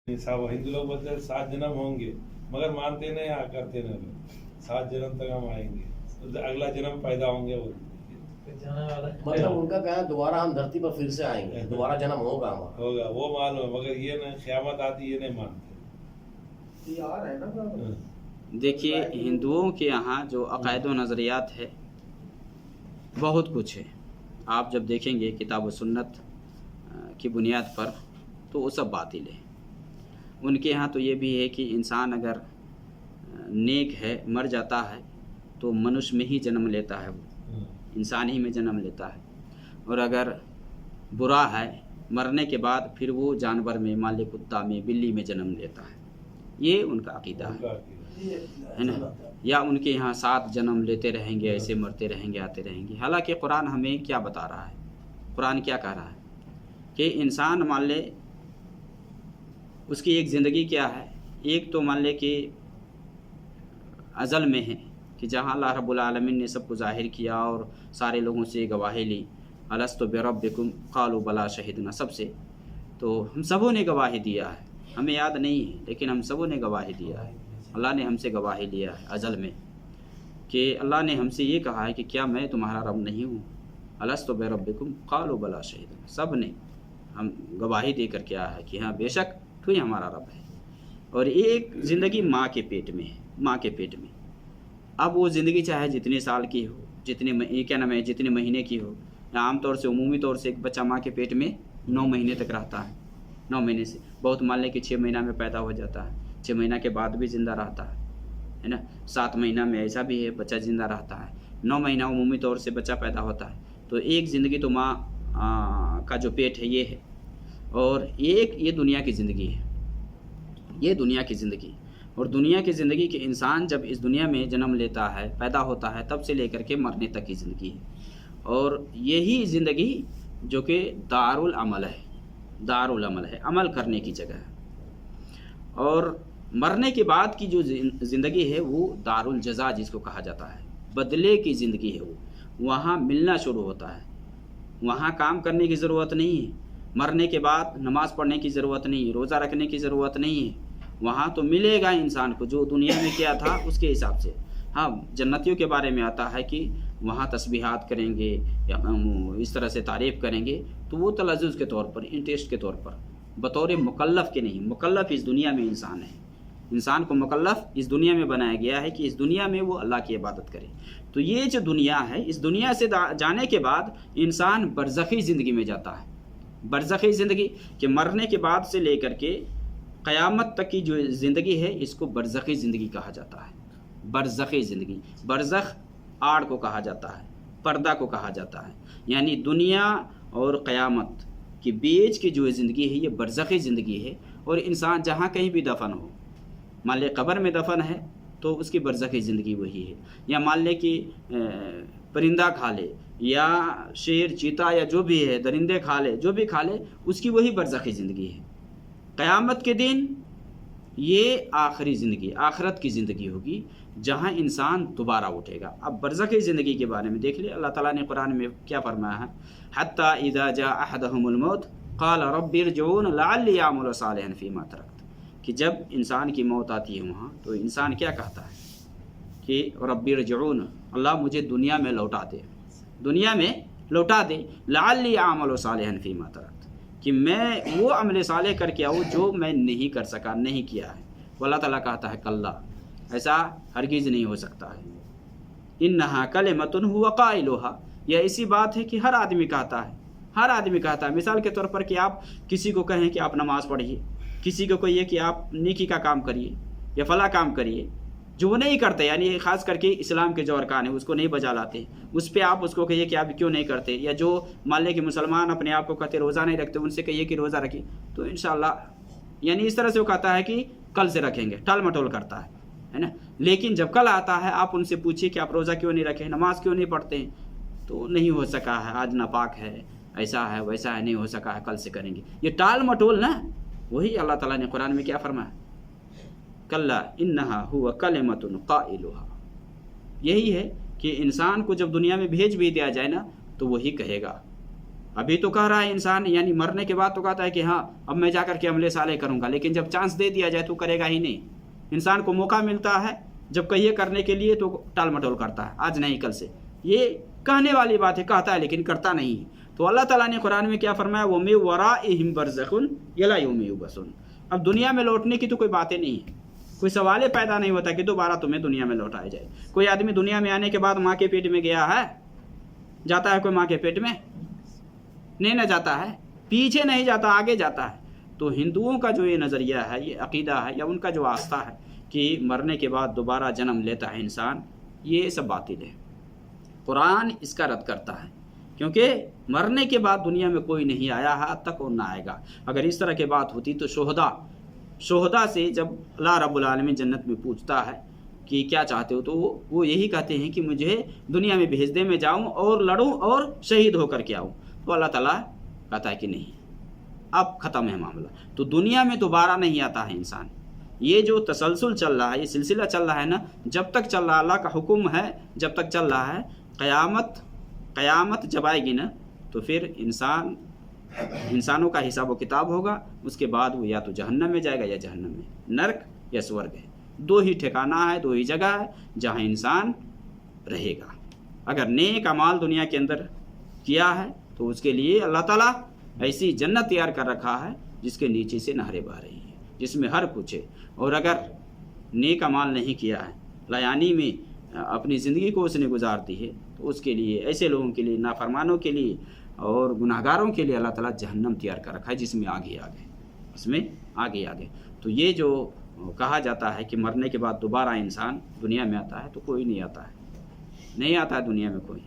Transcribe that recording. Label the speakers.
Speaker 1: साहब हिंदू लोग बोलते हैं 7 जन्म होंगे, मगर मानते नहीं, करते नहीं लोग। 7 जन्म तक हम आएंगे, तो अगला जन्म पैदा होंगे वो।
Speaker 2: मतलब उनका कहना दोबारा हम धरती पर फिर से आएंगे, दोबारा जन्म होगा हमारा।
Speaker 1: होगा वो मालूम है, मगर ये ना क़यामत आती ये नहीं मानते।
Speaker 2: यार है ना।
Speaker 3: देखिए, हिंदुओं के यहाँ जो अक़ायद व नज़रियात है बहुत कुछ है। आप जब देखेंगे किताब व सुन्नत की बुनियाद पर तो वो सब बातिल है। उनके यहाँ तो ये भी है कि इंसान अगर नेक है, मर जाता है तो मनुष्य में ही जन्म लेता है, वो इंसान ही में जन्म लेता है। और अगर बुरा है, मरने के बाद फिर वो जानवर में, मान ली कुत्ता में, बिल्ली में जन्म लेता है। ये उनका अकीदा है ना। या उनके यहाँ 7 जन्म लेते रहेंगे, ऐसे मरते रहेंगे, आते रहेंगे। हालांकि कुरान हमें क्या बता रहा है, कुरान क्या कह रहा है कि इंसान मान ले उसकी एक ज़िंदगी क्या है। एक तो मान ले कि अज़ल में है कि जहाँ अल्लाह रब्बुल आलमीन ने सबको ज़ाहिर किया और सारे लोगों से गवाही ली, अलस्तु बिरब्बिकुम क़ालू बला शहीदना, सबसे। तो हम सबों ने गवाही दिया है, हमें याद नहीं है लेकिन हम सबों ने गवाही दिया है। अल्लाह ने हमसे गवाही लिया है अज़ल में कि अल्लाह ने हमसे ये कहा है कि क्या मैं तुम्हारा रब नहीं हूँ। अलस्तु बिरब्बिकुम क़ालू बला शहीदना, सब ने हम गवाही देकर क्या है कि हाँ बेशक तो ही हमारा रब है। और एक ज़िंदगी माँ के पेट में है, माँ के पेट में। अब वो ज़िंदगी चाहे जितने साल की हो, जितने क्या नाम है, जितने महीने की हो। आमतौर से, उमूमी तौर से एक बच्चा माँ के पेट में 9 महीने तक रहता है। 9 महीने से बहुत मान लें कि 6 महीना में पैदा हो जाता है, 6 महीना के बाद भी ज़िंदा रहता है ना। 7 महीना में ऐसा भी है बच्चा ज़िंदा रहता है। 9 महीना उमूमी तौर से बच्चा पैदा होता है। तो एक ज़िंदगी तो माँ का जो पेट है ये है, और एक ये दुनिया की ज़िंदगी है, ये दुनिया की ज़िंदगी। और दुनिया की ज़िंदगी के इंसान जब इस दुनिया में जन्म लेता है, पैदा होता है, तब से लेकर के मरने तक की ज़िंदगी है। और यही ज़िंदगी जो कि दारुल अमल है, दारुल अमल है, अमल करने की जगह है। और मरने के बाद की जो ज़िंदगी है वो दारुल जज़ा जिसको कहा जाता है, बदले की ज़िंदगी है। वो वहाँ मिलना शुरू होता है, वहाँ काम करने की ज़रूरत नहीं है। मरने के बाद नमाज़ पढ़ने की ज़रूरत नहीं है, रोज़ा रखने की ज़रूरत नहीं है। वहाँ तो मिलेगा इंसान को जो दुनिया में किया था उसके हिसाब से। हाँ, जन्नतियों के बारे में आता है कि वहाँ तस्बीहात करेंगे या इस तरह से तारीफ़ करेंगे, तो वो तलज़्ज़ुज़ के तौर पर, इंटरेस्ट के तौर पर, बतौर मुकल्लफ़ के नहीं। मुकल्लफ़ इस दुनिया में इंसान है, इंसान को मुकल्लफ़ इस दुनिया में बनाया गया है कि इस दुनिया में वो अल्लाह की इबादत करे। तो ये जो दुनिया है, इस दुनिया से जाने के बाद इंसान बरज़ख़ी ज़िंदगी में जाता है। बरज़ख़ी ज़िंदगी कि मरने के बाद से लेकर के क़यामत तक की जो ज़िंदगी है इसको बरज़ख़ी ज़िंदगी कहा जाता है। बरज़ख़ी ज़िंदगी, बरज़ख़ आड़ को कहा जाता है, पर्दा को कहा जाता है। यानी दुनिया और क़यामत के बीच की जो ज़िंदगी है ये बरज़ख़ी ज़िंदगी है। और इंसान जहाँ कहीं भी दफन हो, मान ले कब्र में दफन है तो उसकी बरज़ख़ी ज़िंदगी वही है। या मान ले कि परिंदा खा ले या शेर, चीता या जो भी है, दरिंदे खा ले, जो भी खा ले, उसकी वही बरज़ख़ी ज़िंदगी है। क़यामत के दिन ये आखिरी ज़िंदगी, आखिरत की ज़िंदगी होगी जहाँ इंसान दोबारा उठेगा। अब बरज़ख़ी ज़िंदगी के बारे में देख ले, अल्लाह ताला ने कुरान में क्या फरमाया है, हत्ता इज़ा जा अहदहुमुल मौत क़ाल रब्बिरजिऊन लअल्ली अअमलु सालिहन फ़ीमा तरक्त। कि जब इंसान की मौत आती है वहाँ तो इंसान क्या कहता है कि रब्बिरजिऊन, अल्लाह मुझे दुनिया में लौटा दे, दुनिया में लौटा दे, लअल्ली अअमलु सालिहन फ़ीमा तरक्त, कि मैं वो अमल सालेह करके आऊँ जो मैं नहीं कर सका, नहीं किया है। अल्लाह ताला कहता है कल्ला, ऐसा हरगिज़ नहीं हो सकता है। इन्नहा कलिमतुन हुवा क़ाइलुहा, यह ऐसी बात है कि हर आदमी कहता है, हर आदमी कहता है। मिसाल के तौर पर कि आप किसी को कहें कि आप नमाज़ पढ़िए, किसी को कहिए कि आप नेकी का काम करिए या फला काम करिए, जो वो नहीं करते, यानी ख़ास करके इस्लाम के जो अरकान है उसको नहीं बजा लाते, उस पर आप उसको कहिए कि आप क्यों नहीं करते। या जो मान लें कि मुसलमान अपने आप को कहते रोज़ा नहीं रखते, उनसे कहिए कि रोज़ा रखिए, तो इंशाअल्लाह यानी इस तरह से वो कहता है कि कल से रखेंगे, टाल मटोल करता है ना। लेकिन जब कल आता है आप उनसे पूछिए कि आप रोज़ा क्यों नहीं रखें, नमाज क्यों नहीं पढ़ते हैं, तो नहीं हो सका है, आज नापाक है, ऐसा है वैसा है, नहीं हो सका है, कल से करेंगे। ये टाल मटोल ना, वही अल्लाह ताला ने कुरान में क्या फरमाया, कल्ला इन्नहा हुवा कलिमतुन क़ाइलुहा। यही है कि इंसान को जब दुनिया में भेज भी दिया जाए ना तो वही कहेगा अभी तो कह रहा है इंसान, यानी मरने के बाद तो कहता है कि हाँ अब मैं जाकर के अमले साले करूँगा, लेकिन जब चांस दे दिया जाए तो करेगा ही नहीं। इंसान को मौका मिलता है जब कहिए करने के लिए तो टाल मटोल करता है, आज नहीं कल से। ये कहने वाली बात है, कहता है लेकिन करता नहीं है। तो अल्लाह ताला ने कुरान में क्या फरमाया, वो मिन वराइहिम बरज़खुन इला यौमि युबअसून। अब दुनिया में लौटने की तो कोई बातें नहीं है, कोई सवाल पैदा नहीं होता कि दोबारा तुम्हें दुनिया में लौटाया जाए। कोई आदमी दुनिया में आने के बाद माँ के पेट में गया है, जाता है कोई माँ के पेट में? नहीं ना जाता है, पीछे नहीं जाता, आगे जाता है। तो हिंदुओं का जो ये नज़रिया है, ये अकीदा है या उनका जो आस्था है कि मरने के बाद दोबारा जन्म लेता है इंसान, ये सब बातिल है। कुरान इसका रद्द करता है, क्योंकि मरने के बाद दुनिया में कोई नहीं आया है, अब तक और ना आएगा। अगर इस तरह की बात होती तो शोहदा से जब अल्लाह रब्बुल आलमीन जन्नत में पूछता है कि क्या चाहते हो, तो वो यही कहते हैं कि मुझे दुनिया में भेज दे, मैं जाऊँ और लड़ूँ और शहीद होकर के आऊँ। तो अल्लाह ताला कहता है कि नहीं, अब ख़त्म है मामला। तो दुनिया में दोबारा नहीं आता है इंसान। ये जो तसलसल चल रहा है, ये सिलसिला चल रहा है ना, जब तक चल रहा है, अल्लाह का हुक्म है जब तक चल रहा है, क़यामत जब आएगी ना तो फिर इंसानों का हिसाब व किताब होगा। उसके बाद वो या तो जहन्नम में जाएगा या जहन्नम में, नरक या स्वर्ग है। दो ही ठिकाना है, दो ही जगह है जहाँ इंसान रहेगा। अगर नेक अमाल दुनिया के अंदर किया है तो उसके लिए अल्लाह ताला ऐसी जन्नत तैयार कर रखा है जिसके नीचे से नहरें बह रही हैं, जिसमें हर कुछ है। और अगर नेक अमाल नहीं किया है, लायानी में अपनी ज़िंदगी को उसने गुजार दी है, तो उसके लिए, ऐसे लोगों के लिए, नाफरमानों के लिए और गुनाहगारों के लिए अल्लाह ताला जहन्नम तैयार कर रखा है, जिसमें आगे आगे। तो ये जो कहा जाता है कि मरने के बाद दोबारा इंसान दुनिया में आता है, तो कोई नहीं आता है, नहीं आता है दुनिया में कोई।